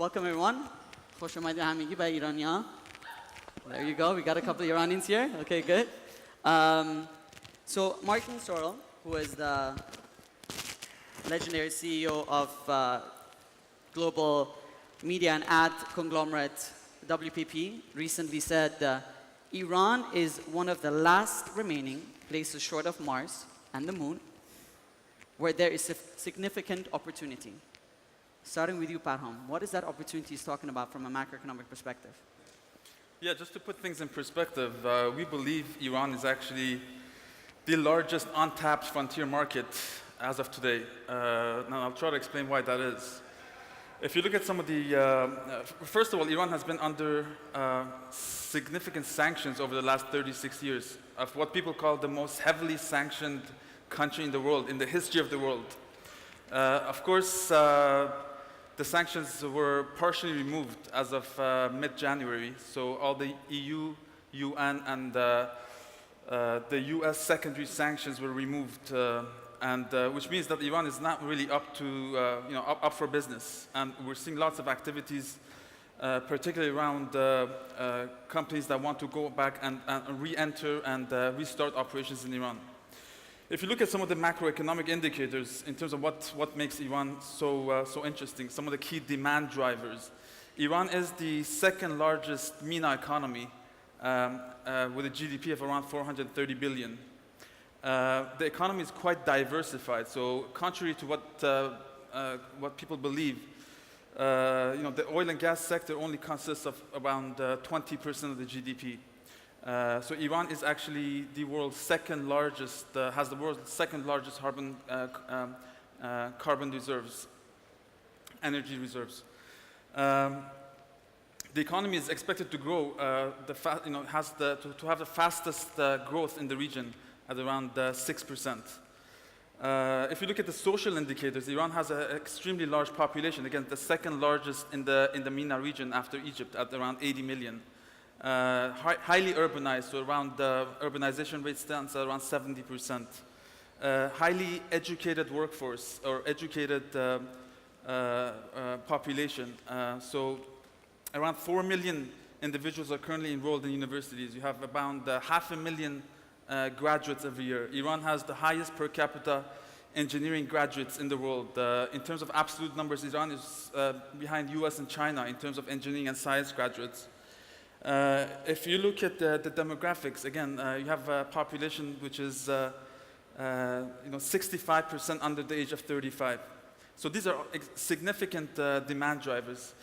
welcome everyone. خوش اومدید همگی به ایرانیا. There you go. We got a couple of Iranians here. Okay, good. So Martin Sorrell, who is the legendary CEO of global media and ad conglomerate WPP, recently said Iran is one of the last remaining places short of Mars and the moon where there is a significant opportunity. Starting with you, Parham, what is that opportunity he's talking about from a macroeconomic perspective? Yeah, just to put things in perspective, we believe Iran is actually the largest untapped frontier market as of today. Now, I'll try to explain why that is. If you look at some of the, first of all, Iran has been under significant sanctions over the last 36 years of what people call the most heavily sanctioned country in the world, in the history of the world. Of course, the sanctions were partially removed as of mid-January, so all the EU, UN, and the US secondary sanctions were removed, which means that Iran is not really up to, up for business. And we're seeing lots of activities, particularly around companies that want to go back and re-enter and restart operations in Iran. If you look at some of the macroeconomic indicators in terms of what makes Iran so interesting, some of the key demand drivers, Iran is the second largest MENA economy with a GDP of around 430 billion. The economy is quite diversified, so contrary to what people believe, the oil and gas sector only consists of around 20% of the GDP. So Iran is actually the world's second largest, has the world's second largest carbon reserves, energy reserves. The economy is expected to grow, to have the fastest growth in the region at around 6%. If you look at the social indicators, Iran has an extremely large population, again, the second largest in the MENA region after Egypt at around 80 million. Highly urbanized, so around the urbanization rate stands at around 70%. Highly educated workforce or educated population. So around 4 million individuals are currently enrolled in universities. You have around 500,000 graduates every year. Iran has the highest per capita engineering graduates in the world. In terms of absolute numbers, Iran is behind US and China in terms of engineering and science graduates. If you look at the demographics, again, you have a population which is 65% under the age of 35. So these are significant demand drivers.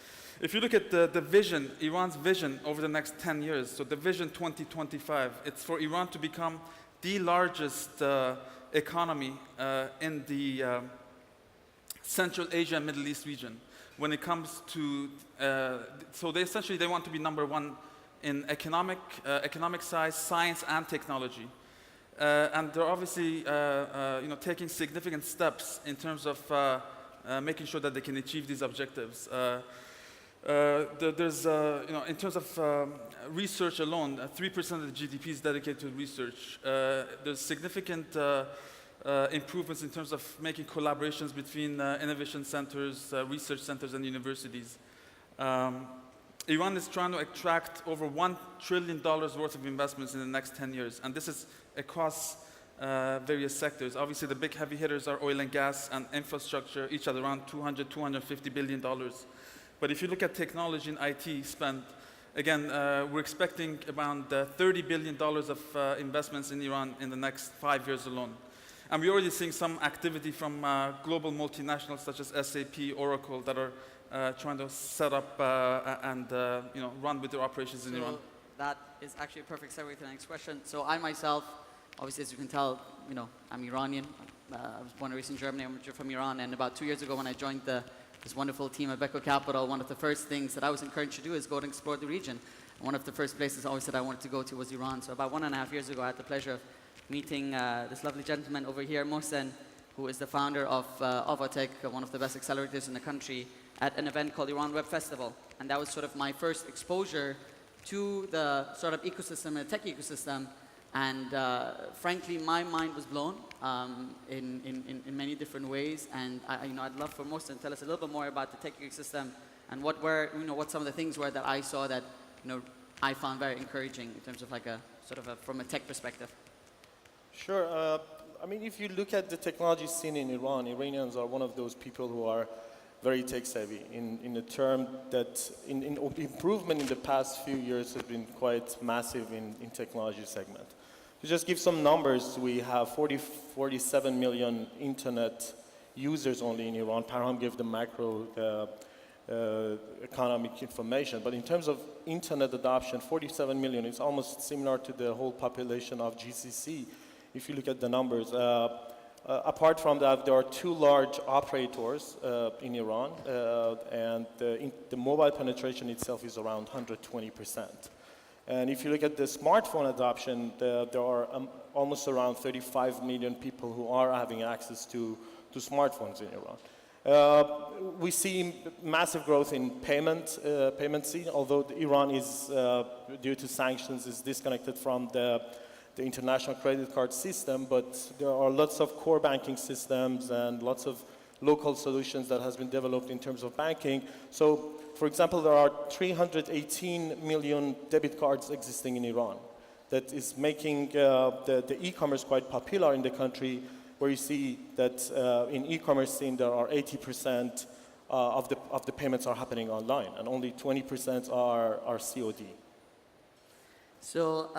If you look at the vision, Iran's vision over the next 10 years, so the vision 2025, it's for Iran to become the largest economy in the Central Asia and Middle East region. When it comes to, so they want to be number one in economic size, science, and technology. And they're obviously taking significant steps in terms of making sure that they can achieve these objectives. There's, in terms of research alone, 3% of the GDP is dedicated to research. There's significant improvements in terms of making collaborations between innovation centers, research centers, and universities. Iran is trying to attract over $1 trillion worth of investments in the next 10 years, and this is across various sectors. Obviously, the big heavy hitters are oil and gas and infrastructure, each at around $250 billion. But if you look at technology and IT spend, again, we're expecting around $30 billion of investments in Iran in the next 5 years alone. And we're already seeing some activity from global multinationals such as SAP, Oracle, that are trying to set up and run with their operations in Iran. That is actually a perfect segue to the next question. So I myself, obviously, as you can tell, I'm Iranian. I was born and raised in Germany. I'm from Iran. And about 2 years ago, when I joined this wonderful team at Beko Capital, one of the first things that I was encouraged to do is go and explore the region. And one of the first places I always said I wanted to go to was Iran. So about 1.5 years ago, I had the pleasure of meeting this lovely gentleman over here, Mohsen, who is the founder of Avatech, one of the best accelerators in the country, at an event called Iran Web Festival. And that was sort of my first exposure to the startup ecosystem and the tech ecosystem. And frankly, my mind was blown in many different ways. And I'd love for Mohsen to tell us a little bit more about the tech ecosystem and what some of the things were that I saw that, I found very encouraging in terms of like a sort of from a tech perspective. Sure. I mean, if you look at the technology scene in Iran, Iranians are one of those people who are very tech savvy in a term that in improvement in the past few years has been quite massive in technology segment. To just give some numbers, we have 47 million internet users only in Iran. Parham gave the macro economic information, but in terms of internet adoption, 47 million is almost similar to the whole population of GCC. If you look at the numbers, apart from that, there are two large operators in Iran, and the mobile penetration itself is around 120%. And if you look at the smartphone adoption, there are almost around 35 million people who are having access to smartphones in Iran. We see massive growth in payment scene, although Iran is, due to sanctions, is disconnected from the international credit card system, but there are lots of core banking systems and lots of local solutions that has been developed in terms of banking. So, for example, there are 318 million debit cards existing in Iran. That is making the e-commerce quite popular in the country, where you see that in e-commerce scene there are 80% of the payments are happening online, and only 20% are COD. So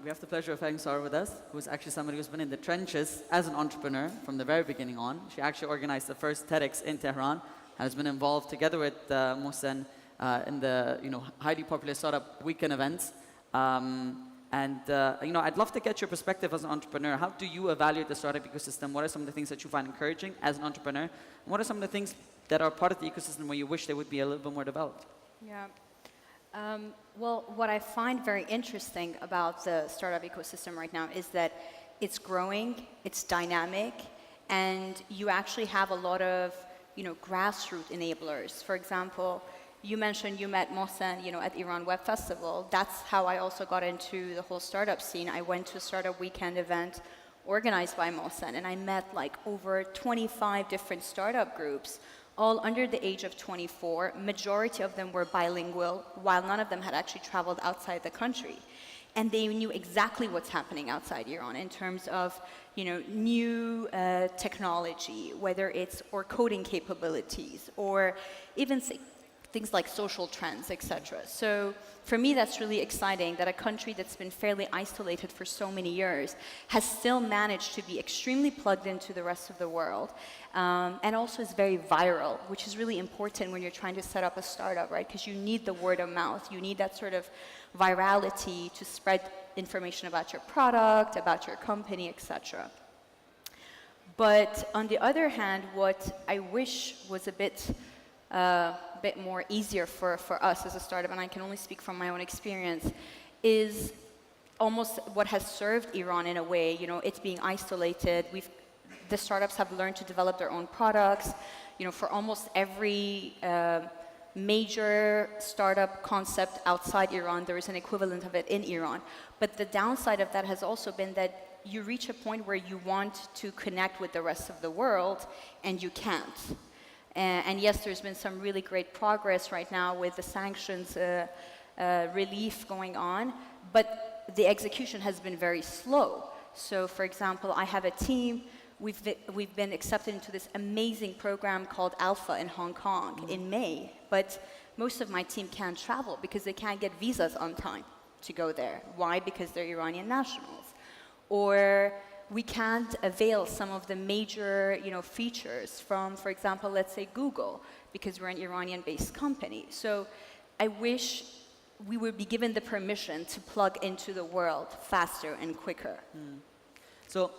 we have the pleasure of having Sarah with us, who's actually somebody who's been in the trenches as an entrepreneur from the very beginning on. She actually organized the first TEDx in Tehran, and has been involved together with Mohsen in the highly popular startup weekend events. I'd love to get your perspective as an entrepreneur. How do you evaluate the startup ecosystem? What are some of the things that you find encouraging as an entrepreneur? And what are some of the things that are part of the ecosystem where you wish they would be a little bit more developed? Yeah. Well, what I find very interesting about the startup ecosystem right now is that it's growing, it's dynamic, and you actually have a lot of, grassroots enablers. For example, you mentioned you met Mohsen, at Iran Web Festival. That's how I also got into the whole startup scene. I went to a startup weekend event organized by Mohsen, and I met like over 25 different startup groups, all under the age of 24. Majority of them were bilingual, while none of them had actually traveled outside the country. And they knew exactly what's happening outside Iran in terms of, new technology, whether it's or coding capabilities, or even things like social trends, etc. So for me, that's really exciting that a country that's been fairly isolated for so many years has still managed to be extremely plugged into the rest of the world, and also is very viral, which is really important when you're trying to set up a startup, right? Because you need the word of mouth. You need that sort of virality to spread information about your product, about your company, etc. But on the other hand, what I wish was a bit more easier for us as a startup, and I can only speak from my own experience, is almost what has served Iran in a way. It's being isolated. The startups have learned to develop their own products. For almost every major startup concept outside Iran, there is an equivalent of it in Iran. But the downside of that has also been that you reach a point where you want to connect with the rest of the world, and you can't. And yes, there's been some really great progress right now with the sanctions relief going on, but the execution has been very slow. So, for example, I have a team. We've been accepted into this amazing program called Alpha in Hong Kong in May, but most of my team can't travel because they can't get visas on time to go there. Why? Because they're Iranian nationals. Or we can't avail some of the major, features from, for example, let's say Google, because we're an Iranian-based company. So I wish we would be given the permission to plug into the world faster and quicker. So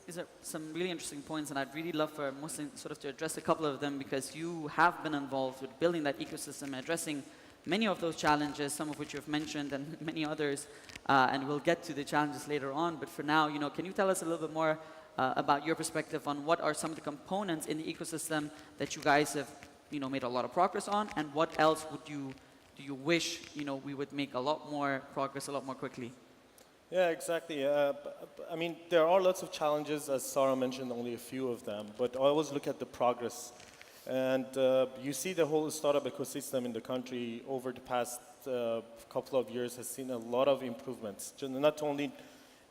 these are some really interesting points, and I'd really love for Mohsen sort of to address a couple of them, because you have been involved with building that ecosystem and addressing many of those challenges, some of which you've mentioned, and many others, and we'll get to the challenges later on. But for now, can you tell us a little bit more about your perspective on what are some of the components in the ecosystem that you guys have, made a lot of progress on, and what else do you wish, we would make a lot more progress a lot more quickly? Yeah, exactly. I mean, there are lots of challenges, as Sarah mentioned, only a few of them, but I always look at the progress And you see the whole startup ecosystem in the country over the past couple of years has seen a lot of improvements. Not only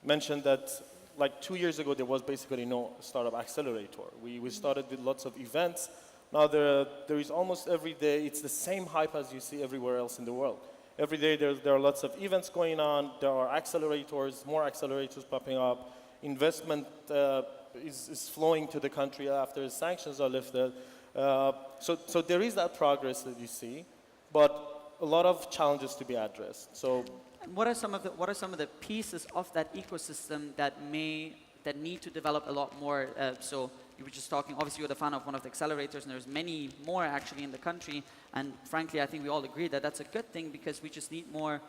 mentioned that like 2 years ago, there was basically no startup accelerator. We started with lots of events. Now there is almost every day, it's the same hype as you see everywhere else in the world. Every day there are lots of events going on, there are accelerators, more accelerators popping up. Investment is flowing to the country after the sanctions are lifted. So there is that progress that you see, but a lot of challenges to be addressed. So And what are some of the pieces of that ecosystem that need to develop a lot more? So you were just talking. Obviously, you're the fan of one of the accelerators, and there's many more actually in the country. And frankly, I think we all agree that that's a good thing because we just need more,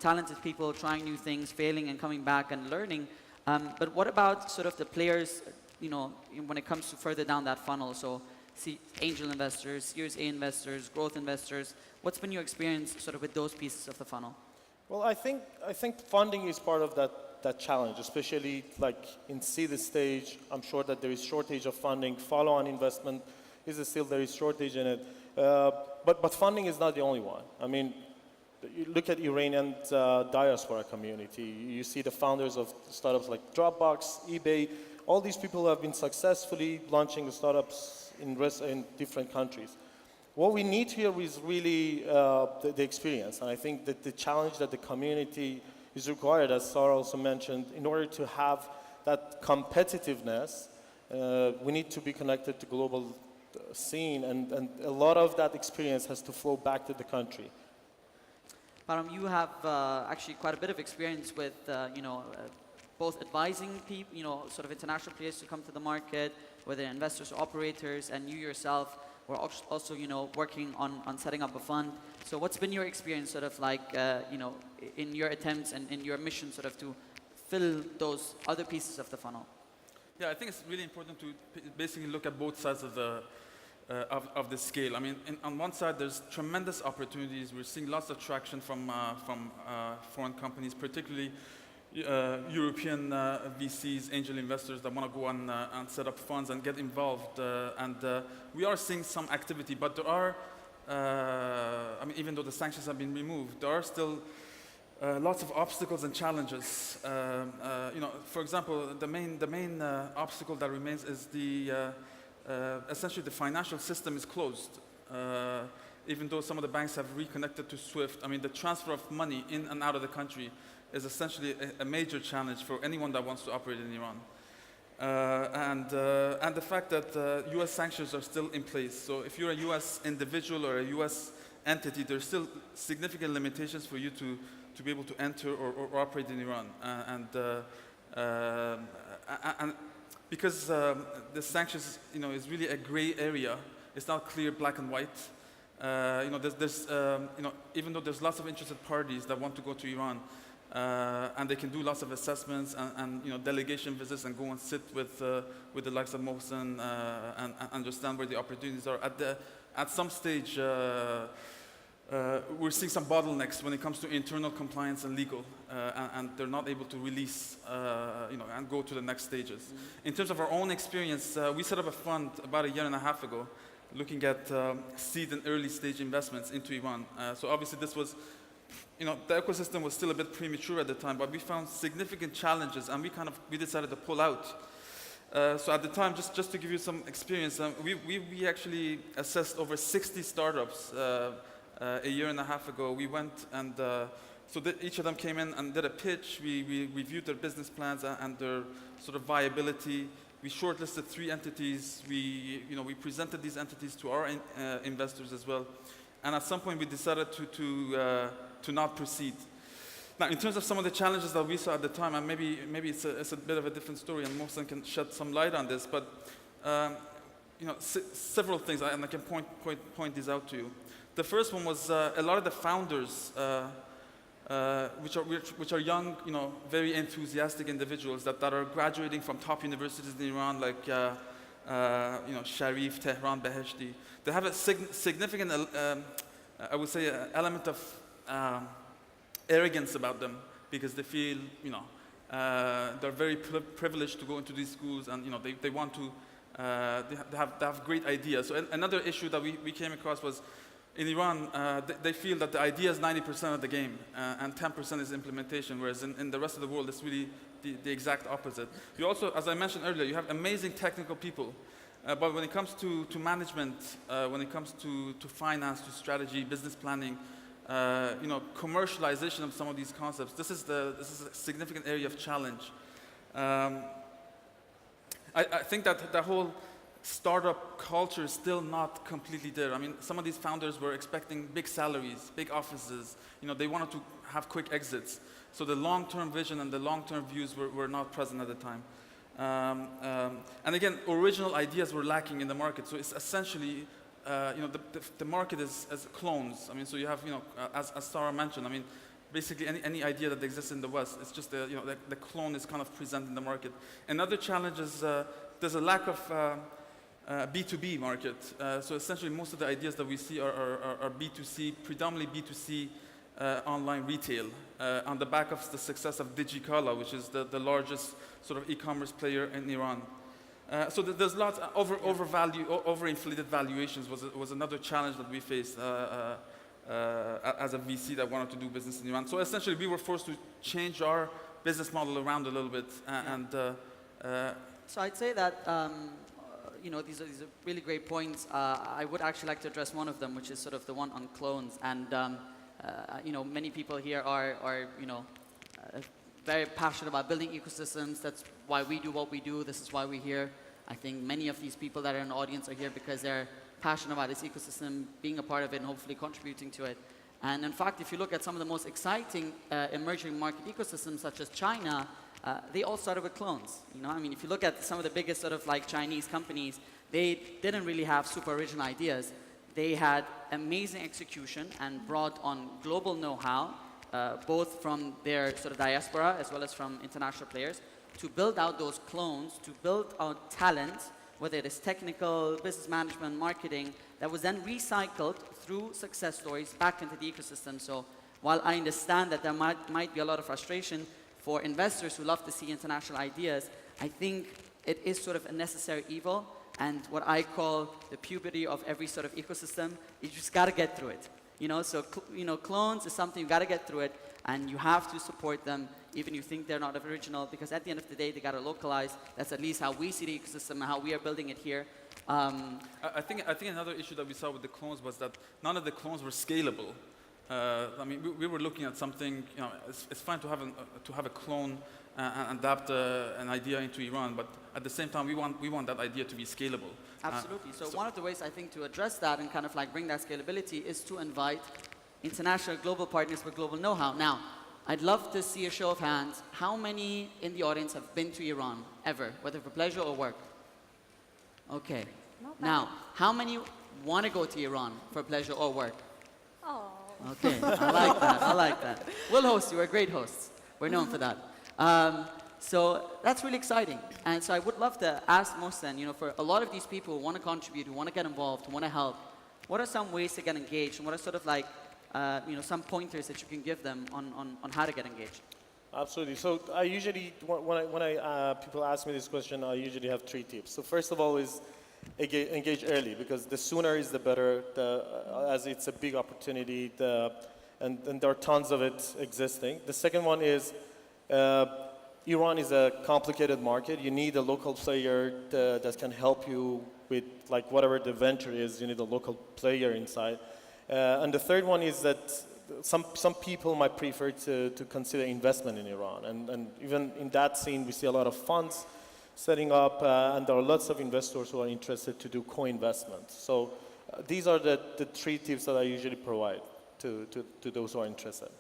talented people trying new things, failing and coming back and learning. But what about sort of the players, when it comes to further down that funnel? So see, angel investors, Series A investors, growth investors. What's been your experience sort of with those pieces of the funnel? well, I think funding is part of that challenge, especially like in seed stage. I'm sure that there is shortage of funding. Follow-on investment there is shortage in it. But funding is not the only one. I mean, you look at Iranian diaspora community. You see the founders of startups like Dropbox, eBay. All these people have been successfully launching startups in different countries. What we need here is really the experience. And I think that the challenge that the community is required, as Sarah also mentioned, in order to have that competitiveness, we need to be connected to global scene, and a lot of that experience has to flow back to the country. Param, you have actually quite a bit of experience with, both advising people, sort of international players to come to the market, whether investors or operators, and you yourself were also, working on setting up a fund. So what's been your experience sort of like, in your attempts and in your mission sort of to fill those other pieces of the funnel? Yeah, I think it's really important to basically look at both sides of the scale. I mean, on one side, there's tremendous opportunities. We're seeing lots of traction from foreign companies, particularly European VCs, angel investors that want to go and set up funds and get involved. And we are seeing some activity, but there are, even though the sanctions have been removed, there are still lots of obstacles and challenges. For example, the main obstacle that remains is essentially the financial system is closed. Even though some of the banks have reconnected to SWIFT, the transfer of money in and out of the country is essentially a major challenge for anyone that wants to operate in Iran. And the fact that US sanctions are still in place. So if you're a US individual or a US entity, there's still significant limitations for you to be able to enter or operate in Iran. And because the sanctions, is really a gray area, it's not clear black and white. Even though there's lots of interested parties that want to go to Iran, and they can do lots of assessments and delegation visits and go and sit with the likes of Mohsen and understand where the opportunities are. At some stage, we're seeing some bottlenecks when it comes to internal compliance and legal, and they're not able to release, and go to the next stages. Mm-hmm. In terms of our own experience, we set up a fund about 1.5 years ago, looking at seed and early stage investments into Iran. So obviously this was, the ecosystem was still a bit premature at the time, but we found significant challenges, and we decided to pull out. So at the time, just to give you some experience, we actually assessed over 60 startups. 1.5 years ago, we went and each of them came in and did a pitch. We reviewed their business plans and their sort of viability. We shortlisted 3 entities. We presented these entities to our investors as well. And at some point, we decided to not proceed. Now, in terms of some of the challenges that we saw at the time, and maybe it's a bit of a different story, and Mohsen can shed some light on this, but several things, and I can point these out to you. The first one was a lot of the founders, which are young, very enthusiastic individuals that are graduating from top universities in Iran, like Sharif, Tehran, Beheshti. They have a significant, I would say, element of arrogance about them, because they feel, they're very privileged to go into these schools, and they want to They have great ideas. So another issue that we came across was in Iran, they feel that the idea is 90% of the game and 10% is implementation, whereas in the rest of the world, it's really the exact opposite. You also, as I mentioned earlier, you have amazing technical people, but when it comes to management, when it comes to finance, to strategy, business planning, commercialization of some of these concepts, this is a significant area of challenge. I think that the whole startup culture is still not completely there. I mean, some of these founders were expecting big salaries, big offices. They wanted to have quick exits. So the long-term vision and the long-term views were not present at the time. And again, original ideas were lacking in the market. So it's essentially, the market is as clones. I mean, so you have, as Sarah mentioned, I mean, basically any idea that exists in the West, it's just the clone is kind of present in the market. Another challenge is there's a lack of B2B market. So essentially most of the ideas that we see are B2C, predominantly B2C online retail on the back of the success of Digicala, which is the largest sort of e-commerce player in Iran. So there's lots overinflated valuations was another challenge that we faced as a VC that wanted to do business in Iran. So essentially we were forced to change our business model around a little bit So I'd say that these are really great points. I would actually like to address one of them, which is sort of the one on clones. And many people here are very passionate about building ecosystems. That's why we do what we do. This is why we're here. I think many of these people that are in the audience are here because they're passionate about this ecosystem, being a part of it, and hopefully contributing to it. And in fact, if you look at some of the most exciting emerging market ecosystems, such as China, they all started with clones. I mean, if you look at some of the biggest sort of like Chinese companies, they didn't really have super original ideas. They had amazing execution and brought on global know-how, both from their sort of diaspora as well as from international players, to build out those clones, to build out talent, whether it is technical, business management, marketing, that was then recycled through success stories back into the ecosystem. So while I understand that there might be a lot of frustration for investors who love to see international ideas, I think it is sort of a necessary evil. And what I call the puberty of every sort of ecosystem, you just got to get through it. So clones is something you got to get through it, and you have to support them, even you think they're not original, because at the end of the day, they got to localize. That's at least how we see the ecosystem and how we are building it here. I think another issue that we saw with the clones was that none of the clones were scalable. I mean, we were looking at something. It's fine to have a clone and adapt an idea into Iran, but at the same time, we want that idea to be scalable. Absolutely. So one of the ways I think to address that and kind of like bring that scalability is to invite international global partners with global know-how. Now, I'd love to see a show of hands. How many in the audience have been to Iran ever, whether for pleasure or work? Okay. Now, how many want to go to Iran for pleasure or work? Oh. Okay, I like that. I like that. We'll host you. We're great hosts. We're known for that. So that's really exciting. And so I would love to ask Mohsen, for a lot of these people who want to contribute, who want to get involved, who want to help, what are some ways to get engaged? And what are sort of like, some pointers that you can give them on how to get engaged? Absolutely. So I usually, when people ask me this question, I usually have 3 tips. So first of all is engage early, because the sooner is the better, as it's a big opportunity, and there are tons of it existing. The second one is, Iran is a complicated market. You need a local player that can help you with like whatever the venture is. You need a local player inside. And the third one is that some people might prefer to consider investment in Iran. And even in that scene, we see a lot of funds setting up, and there are lots of investors who are interested to do co-investment. So these are the 3 tips that I usually provide to those who are interested.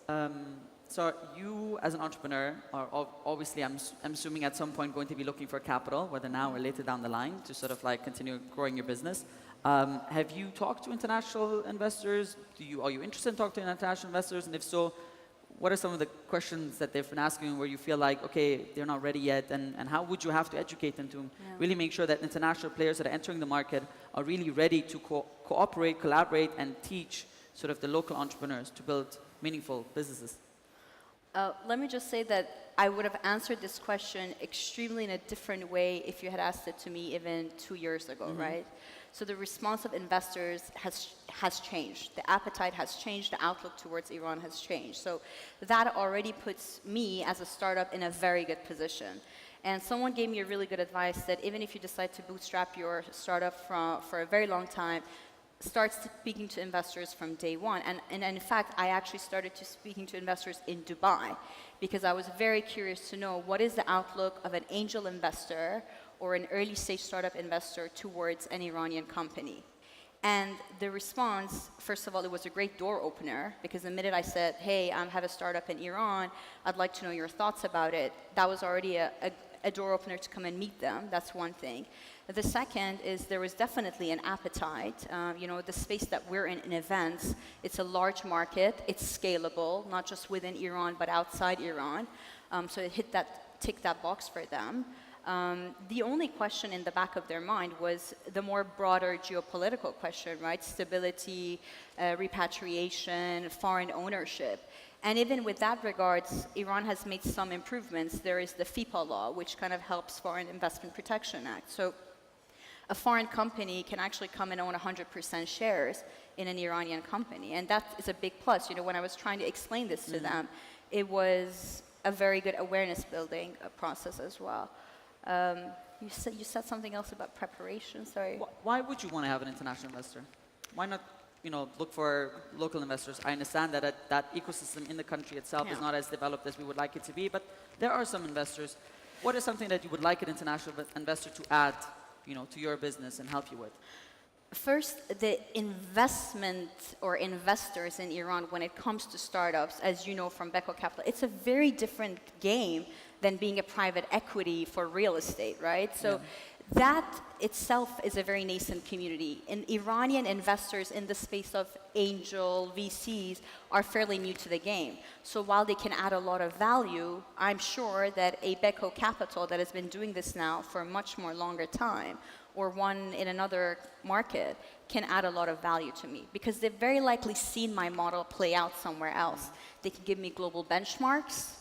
So you, as an entrepreneur, are obviously, I'm assuming at some point going to be looking for capital, whether now or later down the line, to sort of like continue growing your business. Have you talked to international investors? Are you interested in talking to international investors? And if so, what are some of the questions that they've been asking where you feel like, okay, they're not ready yet? And how would you have to educate them to really make sure that international players that are entering the market are really ready to cooperate, collaborate, and teach sort of the local entrepreneurs to build meaningful businesses? Let me just say that I would have answered this question extremely in a different way if you had asked it to me even 2 years ago, right? So the response of investors has changed. The appetite has changed. The outlook towards Iran has changed. So that already puts me as a startup in a very good position. And someone gave me a really good advice that even if you decide to bootstrap your startup for a very long time, start speaking to investors from day one. And in fact, I actually started to speaking to investors in Dubai because I was very curious to know what is the outlook of an angel investor or an early stage startup investor towards an Iranian company. And the response, first of all, it was a great door opener because the minute I said, hey, I have a startup in Iran, I'd like to know your thoughts about it, that was already a door opener to come and meet them. That's one thing. The second is there was definitely an appetite. The space that we're in events, it's a large market, it's scalable, not just within Iran, but outside Iran. So it ticked that box for them. The only question in the back of their mind was the more broader geopolitical question, right? Stability, repatriation, foreign ownership. And even with that regards, Iran has made some improvements. There is the FIPA law, which kind of helps Foreign Investment Protection Act. So a foreign company can actually come and own 100% shares in an Iranian company. And that is a big plus. When I was trying to explain this to them, it was a very good awareness building process as well. You said something else about preparation, sorry. Why would you want to have an international investor? Why not, look for local investors? I understand that that ecosystem in the country itself is not as developed as we would like it to be, but there are some investors. What is something that you would like an international investor to add, to your business and help you with? First, the investment or investors in Iran, when it comes to startups, as you know from Beko Capital, it's a very different game than being a private equity for real estate, right? So that itself is a very nascent community. And Iranian investors in the space of angel VCs are fairly new to the game. So while they can add a lot of value, I'm sure that a Beko Capital that has been doing this now for a much more longer time, or one in another market, can add a lot of value to me because they've very likely seen my model play out somewhere else. They can give me global benchmarks.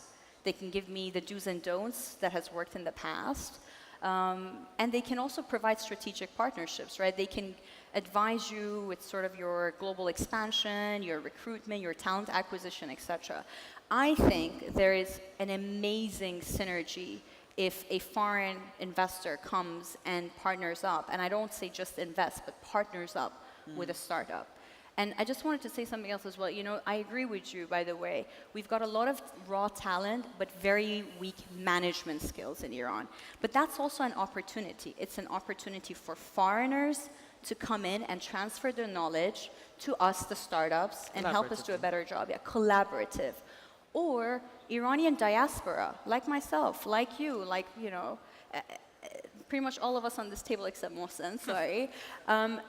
They can give me the do's and don'ts that has worked in the past. And they can also provide strategic partnerships, right? They can advise you with sort of your global expansion, your recruitment, your talent acquisition, etc. I think there is an amazing synergy if a foreign investor comes and partners up, and I don't say just invest, but partners up with a startup. And I just wanted to say something else as well. I agree with you, by the way. We've got a lot of raw talent, but very weak management skills in Iran. But that's also an opportunity. It's an opportunity for foreigners to come in and transfer their knowledge to us, the startups, and help us do a better job. Yeah, collaborative. Or Iranian diaspora, like myself, like you, pretty much all of us on this table except Mohsen, sorry,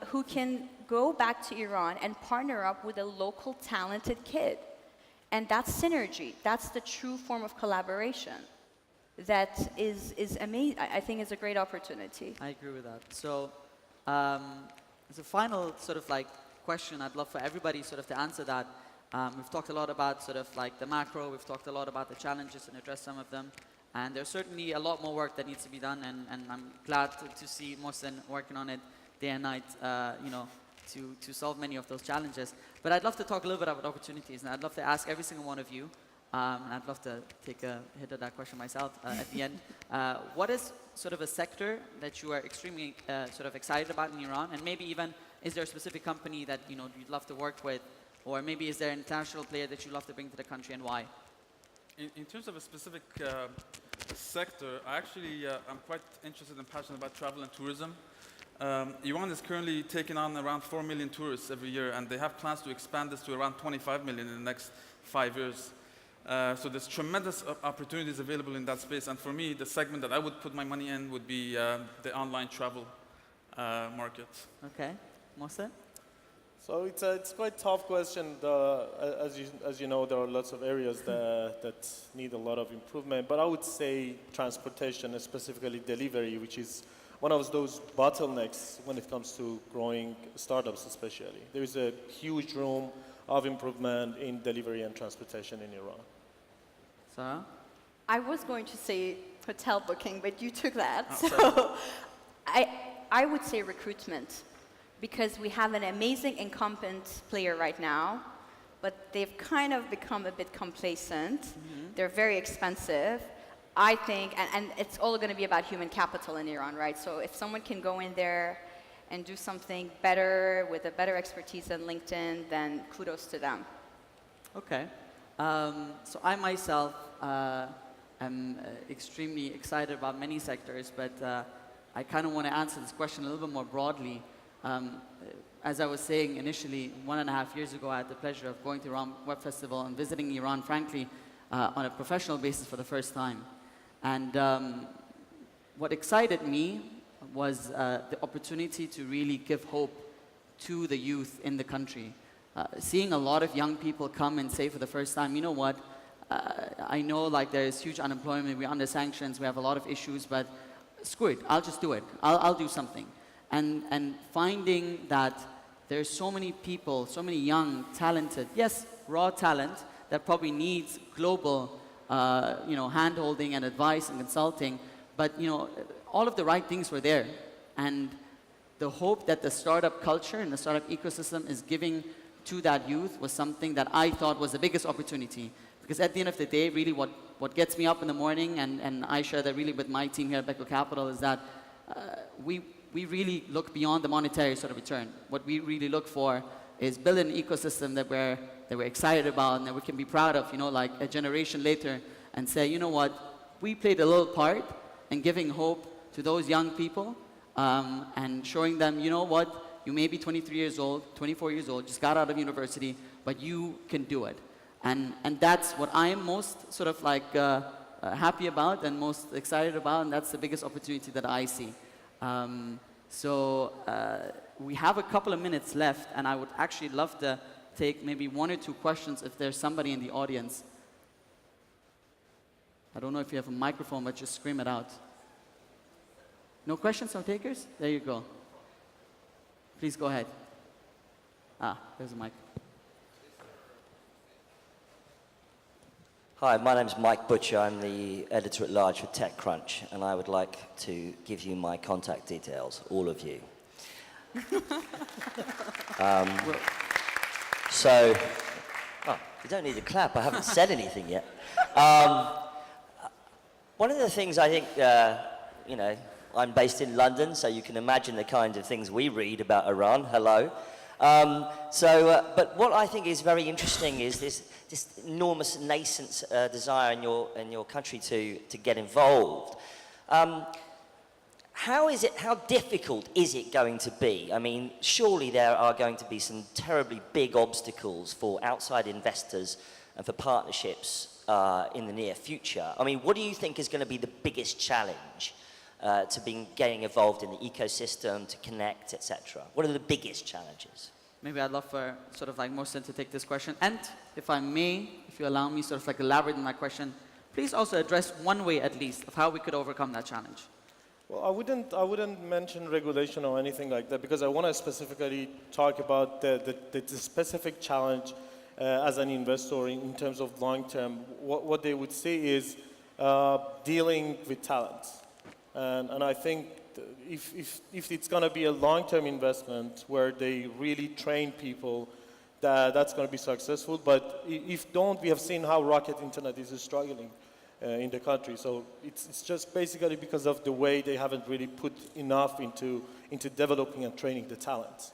who can go back to Iran and partner up with a local talented kid. And that's synergy. That's the true form of collaboration. That is amazing. I think is a great opportunity. I agree with that. So as a final sort of question, I'd love for everybody sort of to answer that. We've talked a lot about sort of the macro. We've talked a lot about the challenges and addressed some of them. And there's certainly a lot more work that needs to be done, and I'm glad to see Mohsen working on it day and night, to solve many of those challenges. But I'd love to talk a little bit about opportunities, and I'd love to ask every single one of you, and I'd love to take a hit at that question myself at the end. What is sort of a sector that you are extremely sort of excited about in Iran, and maybe even is there a specific company that you'd love to work with, or maybe is there an international player that you'd love to bring to the country, and why? In terms of a specific sector, I'm quite interested and passionate about travel and tourism. Iran is currently taking on around 4 million tourists every year, and they have plans to expand this to around 25 million in the next 5 years. So there's tremendous opportunities available in that space, and for me, the segment that I would put my money in would be the online travel market. Okay, Mohsen? So it's quite a tough question. As you know, there are lots of areas that need a lot of improvement. But I would say transportation, and specifically delivery, which is one of those bottlenecks when it comes to growing startups especially. There is a huge room of improvement in delivery and transportation in Iran. Sarah? I was going to say hotel booking, but you took that. Oh, So I would say recruitment, because we have an amazing incumbent player right now, but they've kind of become a bit complacent. They're very expensive. I think, and it's all going to be about human capital in Iran, right? So if someone can go in there and do something better with a better expertise than LinkedIn, then kudos to them. Okay. So I myself am extremely excited about many sectors, but I kind of want to answer this question a little bit more broadly. As I was saying initially, 1.5 years ago, I had the pleasure of going to Iran Web Festival and visiting Iran, frankly, on a professional basis for the first time. And what excited me was the opportunity to really give hope to the youth in the country. Seeing a lot of young people come and say for the first time, you know what, I know like there's huge unemployment, we're under sanctions, we have a lot of issues, but screw it, I'll just do it. I'll do something. And finding that there's so many people, so many young, talented, yes, raw talent that probably needs global hand-holding and advice and consulting, but all of the right things were there. And the hope that the startup culture and the startup ecosystem is giving to that youth was something that I thought was the biggest opportunity. Because at the end of the day, really what gets me up in the morning, and I share that really with my team here at Beko Capital, is that we really look beyond the monetary sort of return. What we really look for is build an ecosystem that we're excited about and that we can be proud of, like a generation later, and say, you know what, we played a little part in giving hope to those young people and showing them, you know what, you may be 23 years old, 24 years old, just got out of university, but you can do it. And that's what I am most sort of like happy about and most excited about, and that's the biggest opportunity that I see. We have a couple of minutes left, and I would actually love to take maybe 1 or 2 questions if there's somebody in the audience. I don't know if you have a microphone, but just scream it out. No questions, no takers? There you go. Please go ahead. There's a mic. Hi, my name's Mike Butcher. I'm the editor-at-large for TechCrunch, and I would like to give you my contact details, all of you. You don't need a clap. I haven't said anything yet. One of the things I think, I'm based in London, so you can imagine the kind of things we read about Iran. Hello. But what I think is very interesting is this enormous nascent desire in your country to get involved. How difficult is it going to be? I mean, surely there are going to be some terribly big obstacles for outside investors and for partnerships in the near future. I mean, what do you think is going to be the biggest challenge to getting involved in the ecosystem, to connect, etc.? What are the biggest challenges? Maybe I'd love for sort of like Mohsen to take this question. And if I may, if you allow me sort of like elaborate on that question, please also address one way at least of how we could overcome that challenge. Well, I wouldn't mention regulation or anything like that, because I want to specifically talk about the specific challenge as an investor in terms of long term. What they would say is dealing with talent. And I think if it's going to be a long-term investment where they really train people, that's going to be successful. But if don't, we have seen how Rocket Internet is struggling in the country. So it's just basically because of the way they haven't really put enough into developing and training the talent.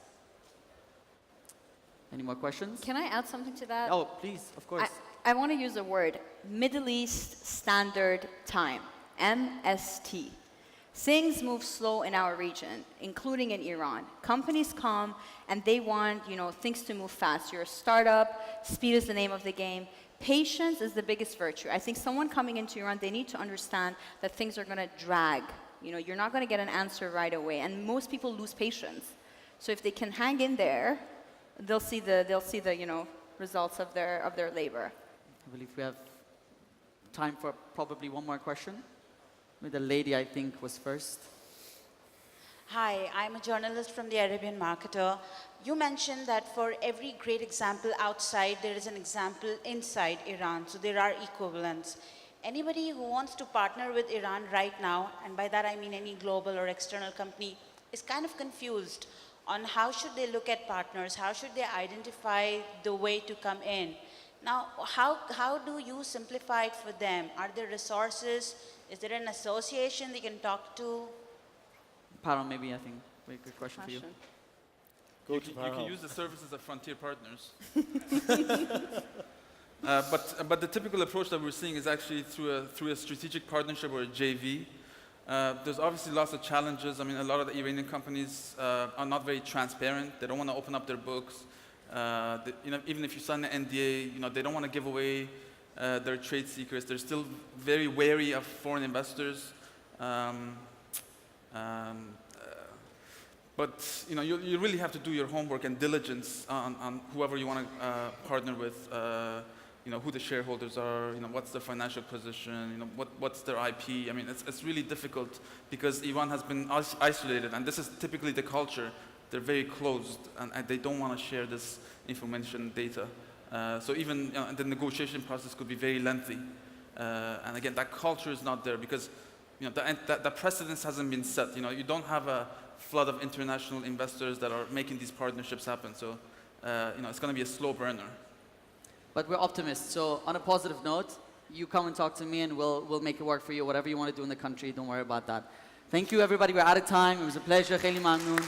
Any more questions? Can I add something to that? Oh, please, of course. I want to use a word, Middle East Standard Time, MST. Things move slow in our region, including in Iran. Companies come and they want, things to move fast. You're a startup, speed is the name of the game. Patience is the biggest virtue. I think someone coming into Iran, they need to understand that things are going to drag. You're not going to get an answer right away, and most people lose patience. So if they can hang in there, they'll see the results of their labor. I believe we have time for probably one more question. The lady, I think, was first. Hi, I'm a journalist from the Arabian Marketer. You mentioned that for every great example outside, there is an example inside Iran, so there are equivalents. Anybody who wants to partner with Iran right now, and by that I mean any global or external company, is kind of confused on how should they look at partners, how should they identify the way to come in. Now, how do you simplify it for them? Are there resources? Is there an association they can talk to? Paro, maybe I think very good question for you. Go You to can Farhan. use the services of Frontier Partners. But the typical approach that we're seeing is actually through a strategic partnership or a JV. There's obviously lots of challenges. I mean, a lot of the Iranian companies are not very transparent. They don't want to open up their books. Even if you sign an NDA, they don't want to give away their trade secrets. They're still very wary of foreign investors. But you really have to do your homework and diligence on whoever you want to partner with. Who the shareholders are. What's their financial position. What's their IP. I mean, it's really difficult because Iran has been isolated, and this is typically the culture. They're very closed, and they don't want to share this information, data. So even the negotiation process could be very lengthy. And again, that culture is not there because the precedence hasn't been set. You don't have a flood of international investors that are making these partnerships happen. So it's going to be a slow burner. But we're optimists. So on a positive note, you come and talk to me, and we'll make it work for you. Whatever you want to do in the country, don't worry about that. Thank you, everybody. We're out of time. It was a pleasure. خیلی ممنون.